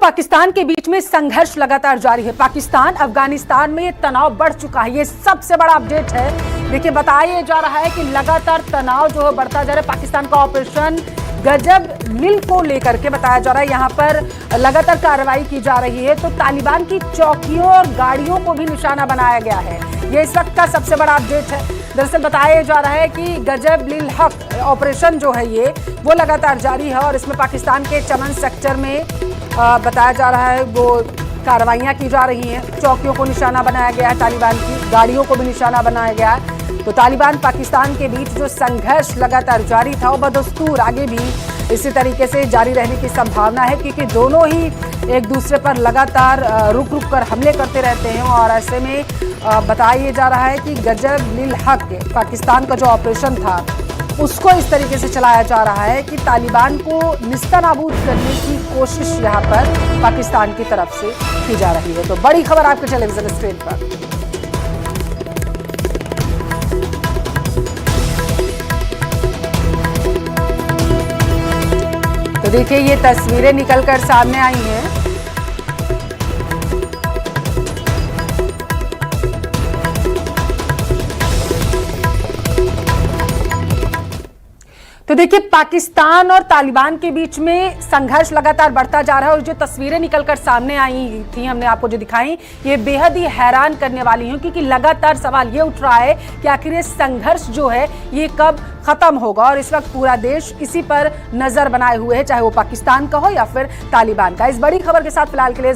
पाकिस्तान के बीच में संघर्ष लगातार जारी है। पाकिस्तान अफगानिस्तान में तनाव बढ़ चुका है। ये सबसे बड़ा अपडेट है। देखिए, बताया जा रहा है कि लगातार तनाव जो है बढ़ता जा रहा है। पाकिस्तान का ऑपरेशन गजब मिल को लेकर के बताया जा रहा है, यहाँ पर लगातार कार्रवाई की जा रही है। तो तालिबान की चौकियों और गाड़ियों को भी निशाना बनाया गया है। ये इस वक्त का सबसे बड़ा अपडेट है। दरअसल बताया जा रहा है कि गजब लिल हक ऑपरेशन जो है ये वो लगातार जारी है और इसमें पाकिस्तान के चमन सेक्टर में बताया जा रहा है वो कार्रवाइयाँ की जा रही हैं। चौकियों को निशाना बनाया गया है, तालिबान की गाड़ियों को भी निशाना बनाया गया है। तो तालिबान पाकिस्तान के बीच जो संघर्ष लगातार जारी था वो बदस्तूर आगे भी इसी तरीके से जारी रहने की संभावना है, क्योंकि दोनों ही एक दूसरे पर लगातार रुक रुक कर हमले करते रहते हैं। और ऐसे में बताया जा रहा है कि गजब लिल हक पाकिस्तान का जो ऑपरेशन था उसको इस तरीके से चलाया जा रहा है कि तालिबान को निस्तानाबूद करने की कोशिश यहाँ पर पाकिस्तान की तरफ से की जा रही है। तो बड़ी खबर आपके टेलीविजन स्क्रीन पर। तो देखिए, ये तस्वीरें निकलकर सामने आई हैं। तो देखिए, पाकिस्तान और तालिबान के बीच में संघर्ष लगातार बढ़ता जा रहा है और जो तस्वीरें निकलकर सामने आई थी हमने आपको जो दिखाई, ये बेहद ही हैरान करने वाली हैं, क्योंकि लगातार सवाल ये उठ रहा है कि आखिर ये संघर्ष जो है ये कब खत्म होगा। और इस वक्त पूरा देश इसी पर नजर बनाए हुए है, चाहे वो पाकिस्तान का हो या फिर तालिबान का। इस बड़ी खबर के साथ फिलहाल के लिए